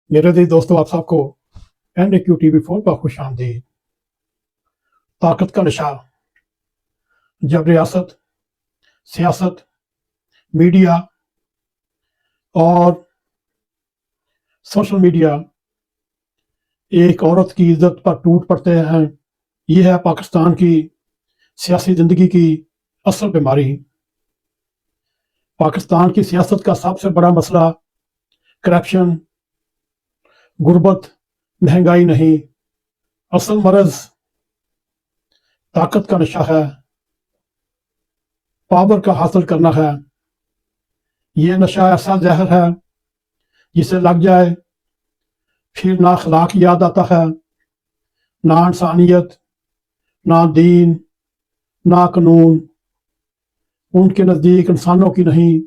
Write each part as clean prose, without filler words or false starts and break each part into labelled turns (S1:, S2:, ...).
S1: मेरे अज़ीज़ दोस्तों, आप सबको NAQ TV4 पर खुश आमदीद। ताकत का नशा जब रियासत, सियासत, मीडिया और सोशल मीडिया एक औरत की इज्जत पर टूट पड़ते हैं, यह है पाकिस्तान की सियासी ज़िंदगी की असल बीमारी। पाकिस्तान की सियासत का सबसे बड़ा मसला करप्शन, गुर्बत, महंगाई नहीं, असल मर्ज ताकत का नशा है, पावर का हासिल करना है। ये नशा ऐसा जहर है जिसे लग जाए फिर ना अखलाक याद आता है, ना इंसानियत, ना दीन, ना कानून। उनके नज़दीक इंसानों की नहीं,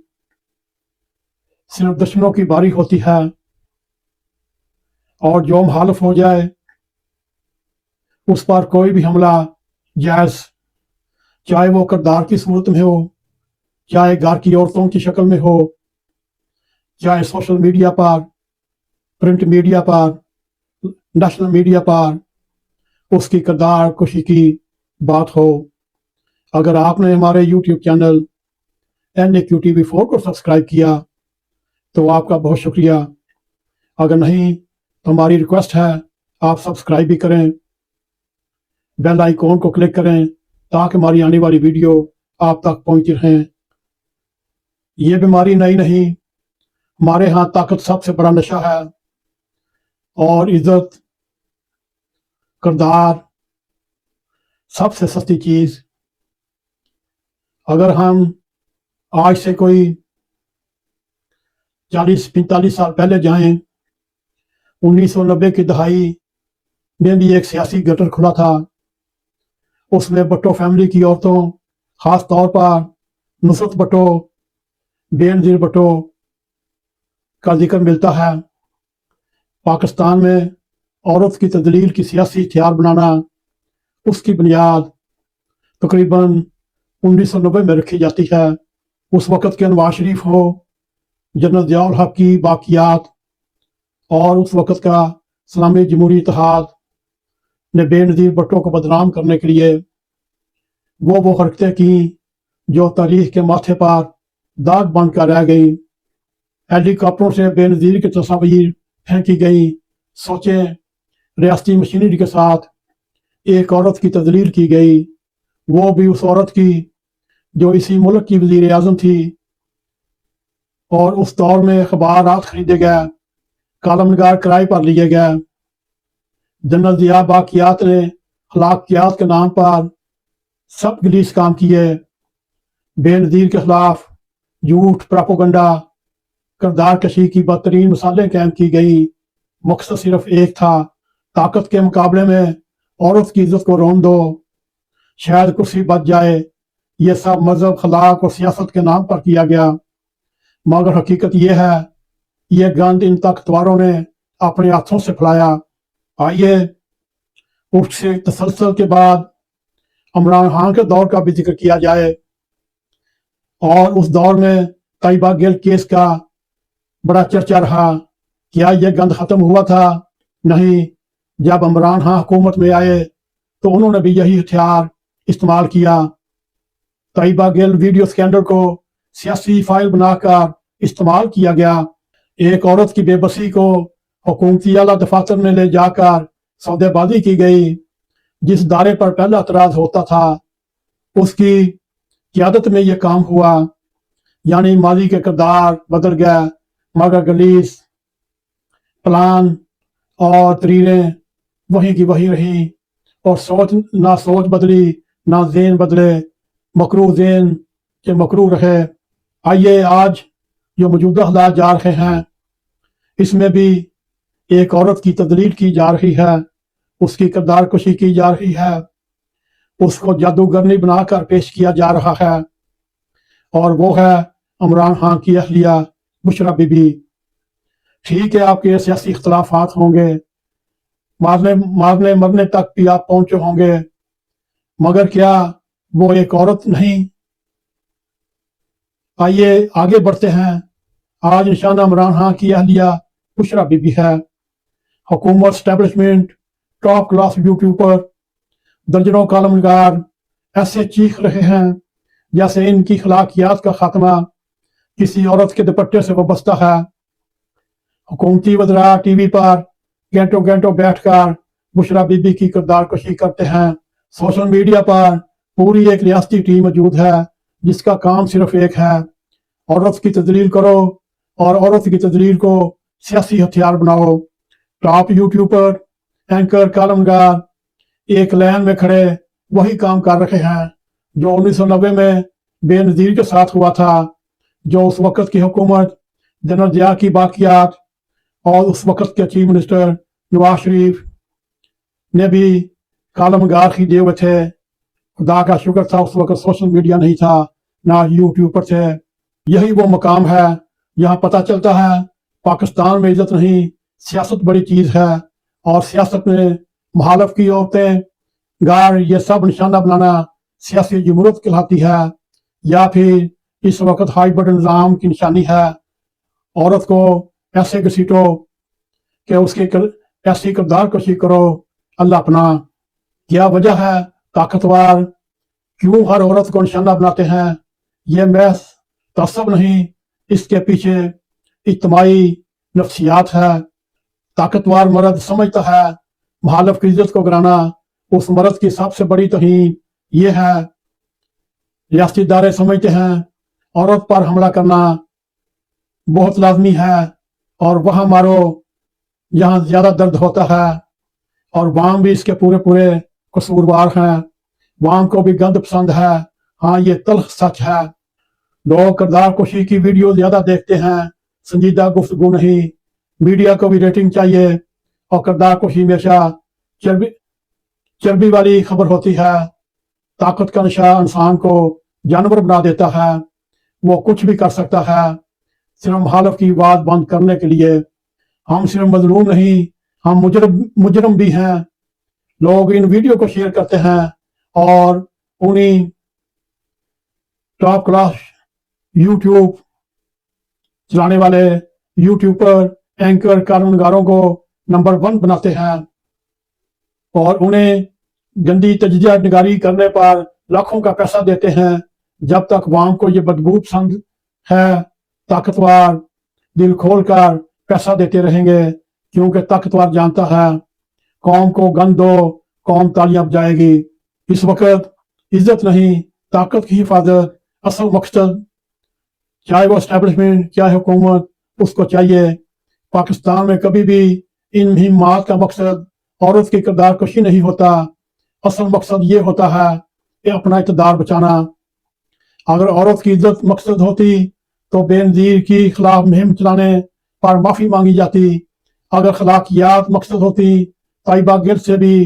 S1: सिर्फ दुश्मनों की बारी होती है। और जो मुखालिफ हो जाए उस पर कोई भी हमला जायज़, चाहे वो किरदार की सूरत में हो, चाहे घर की औरतों की शक्ल में हो, चाहे सोशल मीडिया पर, प्रिंट मीडिया पर, नेशनल मीडिया पर उसकी किरदार कुशी की बात हो। अगर आपने हमारे YouTube चैनल NAQ TV4 को सब्सक्राइब किया तो आपका बहुत शुक्रिया। अगर नहीं तो हमारी रिक्वेस्ट है आप सब्सक्राइब भी करें, बेल आइकॉन को क्लिक करें ताकि हमारी आने वाली वीडियो आप तक पहुंचती रहें। ये बीमारी नई नहीं, हमारे यहाँ ताकत सबसे बड़ा नशा है और इज्जत, किरदार सबसे सस्ती चीज। अगर हम आज से कोई 40-45 साल पहले जाएं, 1990 की दहाई में भी एक सियासी गटर खुला था। उसमें भुट्टो फैमिली की औरतों, खास तौर पर नुसरत भुट्टो, बेनज़ीर भुट्टो का जिक्र मिलता है। पाकिस्तान में औरत की तदलील की सियासी हथियार बनाना, उसकी बुनियाद तकरीबन 1990 में रखी जाती है। उस वक़्त के नवाज शरीफ हो, जनरल ज़ियाउल हक की बाक़ियात और उस वक़्त का इस्लामी जमहूरी इत्तेहाद ने बेनज़ीर भुट्टो को बदनाम करने के लिए वो हरकतें की जो तारीख के माथे पर दाग बनकर रह गई। हेलीकॉप्टरों से बेनज़ीर की तस्वीर फेंकी गई। सोचें, रियासती मशीनरी के साथ एक औरत की तदलील की गई, वो भी उस औरत की जो इसी मुल्क की वज़ीर आज़म थी। और उस दौर में अखबारात खरीदे गए, कालम नगार किराए पर लिए गए। जनरल ज़िया बाक़ियात ने अखलाकियात के नाम पर सब गलीस काम किए। बेनज़ीर के खिलाफ झूठ, प्रोपेगेंडा, किरदार कशी की बदतरीन मिसालें कायम की गई। मकसद सिर्फ एक था, ताकत के मुकाबले में औरत की इज्जत को रोन दो, शायद कुर्सी बच जाए। ये सब मजहब, अखलाक और सियासत के नाम पर किया गया, मगर हकीकत यह है ये गंद इन ताकतवरों ने अपने हाथों से फैलाया। आइए उससे तसलसल के बाद इमरान खान के दौर का भी जिक्र किया जाए। और उस दौर में तैयबा गिल केस का बड़ा चर्चा रहा। क्या यह गंद खत्म हुआ था? नहीं। जब इमरान खान हुकूमत में आए तो उन्होंने भी यही हथियार इस्तेमाल किया। तैयबा गिल वीडियो स्कैंडल को सियासी फाइल बनाकर इस्तेमाल किया गया। एक औरत की बेबसी को हुकूमती आला दफातर में ले जाकर सौदेबाजी की गई। जिस दायरे पर पहला एतराज होता था उसकी क़यादत में यह काम हुआ, यानी माजी के किरदार बदल गया मगर गलीस प्लान और तरीरें वहीं की वहीं रही। और सोच बदली ना ज़ेन बदले, मकरू ज़ेन के मकरू रहे। आइए आज जो मौजूदा हालात जा रहे हैं इसमें भी एक औरत की तदलील की जा रही है, उसकी किरदार कुशी की जा रही है, उसको जादूगरनी बनाकर पेश किया जा रहा है। और वो है इमरान खान की अहलिया बुशरा बीबी। ठीक है, आपके सियासी इख्तलाफात होंगे, मारने मरने तक भी आप पहुंचे होंगे, मगर क्या वो एक औरत नहीं? आइए आगे बढ़ते हैं। आज निशाना इमरान खान की अहलिया बुशरा बीबी है। हुकूमत, स्टैब्लिशमेंट, टॉप क्लास यूट्यूबर, दर्जनों कॉलमनिगार ऐसे चीख रहे हैं जैसे इनकी अखलाकियात का खात्मा किसी औरत के दुपट्टे से वाबस्ता है। हुकूमती वज़रा टीवी पर घंटों घंटों बैठकर बुशरा बीबी की किरदार कशी करते हैं। सोशल मीडिया पर पूरी एक रियासती टीम मौजूद है जिसका काम सिर्फ एक है, औरत की तजलील करो और औरत की तजलील को सियासी हथियार बनाओ। टॉप यूट्यूबर, एंकर, कॉलमगार एक लाइन में खड़े वही काम कर रहे हैं जो 1990 में बेनज़ीर के साथ हुआ था, जो उस वक़्त की हुकूमत जनरल ज़िया की बाकियात और उस वक़्त के चीफ मिनिस्टर नवाज शरीफ ने भी कॉलमगार खरीदे हुए थे। खुदा का शुक्र था उस वक़्त सोशल मीडिया नहीं था, ना यूट्यूब पर थे। यही वो मकाम है यहाँ पता चलता है पाकिस्तान में इज्जत नहीं, सियासत बड़ी चीज़ है, और सियासत में मुखालिफ की औरतें गार ये सब निशाना बनाना सियासी जमहूरियत कहलाती है, या फिर इस वक्त हाई बटन निज़ाम की निशानी है। औरत को ऐसे घसीटो कि उसकी ऐसी किरदार कशी करो अल्लाह अपना। क्या वजह है ताकतवर क्यों हर औरत को निशाना बनाते हैं? ये महज तसब नहीं, इसके पीछे इज्तिमाई नफ्सियात है। ताकतवर मर्द समझता है मुखालिफ की इज्जत को गिराना उस मर्द की सबसे बड़ी तौहीन ये है। रियासती इदारे समझते हैं औरत पर हमला करना बहुत लाजमी है और वहां मारो जहां ज्यादा दर्द होता है, और वाम भी इसके पूरे पूरे कसूरवार हैं। वाम को भी गंद पसंद है। हाँ, ये तल्ख सच है। लोग किरदार कुशी की वीडियो ज्यादा देखते हैं, संजीदा गुफ्तगू नहीं। मीडिया को भी रेटिंग चाहिए और किरदार कुशी हमेशा चर्बी वाली खबर होती है। ताकत का नशा इंसान को जानवर बना देता है। वो कुछ भी कर सकता है सिर्फ मुखालिफ की बात बंद करने के लिए। हम सिर्फ मजलूम नहीं, हम मुजरम भी हैं। लोग इन वीडियो को शेयर करते हैं और उन्हीं टॉप क्लास यूट्यूब चलाने वाले यूट्यूबर, एंकर, कानूनगारों को नंबर 1 बनाते हैं और उन्हें गंदी तजिया निगारी करने पर लाखों का पैसा देते हैं। जब तक वाम को ये बदबू पसंद है, ताकतवर दिल खोल कर पैसा देते रहेंगे, क्योंकि ताकतवर जानता है कौम को गंद दो, कौम तालियां बजाएगी। इस वक्त इज्जत नहीं, ताकत की हिफाजत असल मकसद, चाहे वो एस्टेब्लिशमेंट चाहे हुकूमत, उसको चाहिए। पाकिस्तान में कभी भी इन मुहिम्मात का मकसद औरत की किरदार कशी नहीं होता। असल मकसद ये होता है कि अपना इक़्तिदार बचाना। अगर औरत की इज्जत मकसद होती तो बेनज़ीर की खिलाफ मुहिम चलाने पर माफ़ी मांगी जाती। अगर खलाकियात मकसद होती, ताइबा गिल से भी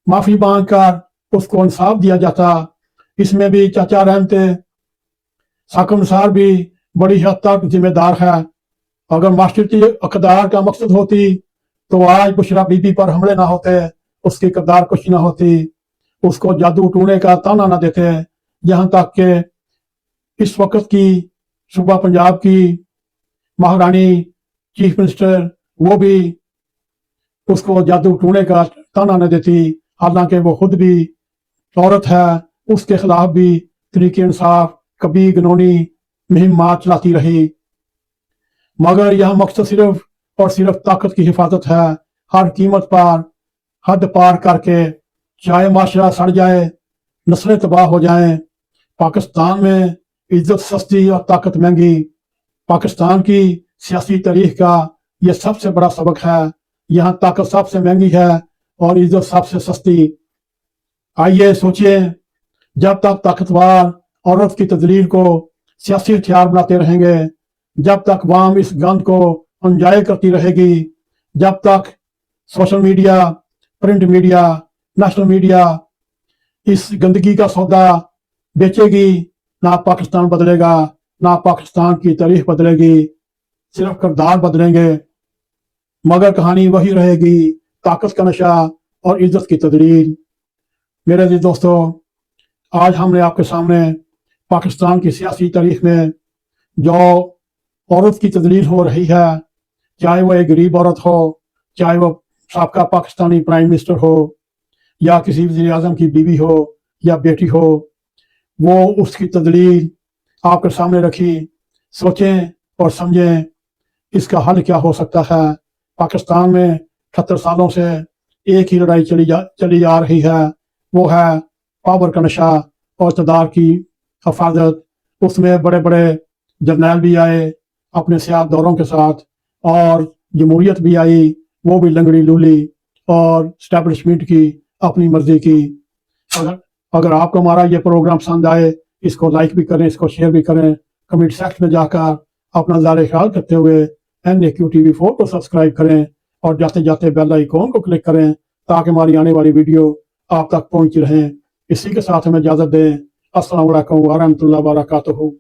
S1: माफ़ी मांग कर उसको इंसाफ दिया जाता। इसमें भी चाचा रहमते साकम निसार भी बड़ी हद तक जिम्मेदार है। अगर मास्टर की इक़्तिदार का मकसद होती तो आज बुशरा बीबी पर हमले ना होते, उसकी किरदार कुछ ना होती, उसको जादू टूने का ताना ना देते। यहाँ तक कि इस वक्त की सूबा पंजाब की महारानी चीफ मिनिस्टर वो भी उसको जादू टूने का ताना न देती, हालांकि वो खुद भी औरत है। उसके खिलाफ भी तरीके इंसाफ कभी गनौनी मुहिम्मात चलाती रही, मगर यह मकसद सिर्फ और सिर्फ ताकत की हिफाजत है। हर कीमत पर हद पार करके, चाहे माशरा सड़ जाए, नस्लें तबाह हो जाएं। पाकिस्तान में इज्जत सस्ती और ताकत महंगी। पाकिस्तान की सियासी तारीख का यह सबसे बड़ा सबक है। यहाँ ताकत सबसे महंगी है और इज्जत सबसे सस्ती। आइए सोचिए, जब तक ताकतवर औरत की तजलील को सियासी हथियार बनाते रहेंगे, जब तक वाम इस गंद को एंजॉय करती रहेगी, जब तक social media, print media, national media इस गंदगी का सौदा बेचेगी, ना पाकिस्तान बदलेगा, ना पाकिस्तान की तारीख बदलेगी, सिर्फ किरदार बदलेंगे, मगर कहानी वही रहेगी, ताकत का नशा और इज्जत की तजलील। मेरे अजीज दोस्तों, आज हमने आपके सामने पाकिस्तान की सियासी तारीख में जो औरत की तजलील हो रही है, चाहे वह एक गरीब औरत हो, चाहे वो साबका पाकिस्तानी प्राइम मिनिस्टर हो या किसी वज़ीर आज़म की बीवी हो या बेटी हो, वो उसकी तदलील आपके सामने रखी। सोचें और समझें इसका हल क्या हो सकता है। पाकिस्तान में 78 सालों से एक ही लड़ाई चली आ रही है, वो है पावर का नशा और इक़्तिदार की हफाजत। उसमें बड़े बड़े जर्नैल भी आए अपने सियाह दौरों के साथ, और जमहूरियत भी आई, वो भी लंगड़ी लूली और स्टैब्लिशमेंट की अपनी मर्जी की। अगर आपको हमारा ये प्रोग्राम पसंद आए, इसको लाइक भी करें, इसको शेयर भी करें। कमेंट सेक्शन में जाकर अपना ज़ाहिर ख्याल करते हुए NAQ TV4 को सब्सक्राइब करें और जाते जाते बेल आइकॉन को क्लिक करें ताकि हमारी आने वाली वीडियो आप तक पहुंच रहें। इसी के साथ हमें इजाज़त दें। अस्सलाम वालेकुम व रहमतुल्लाहि व बरकातुहू।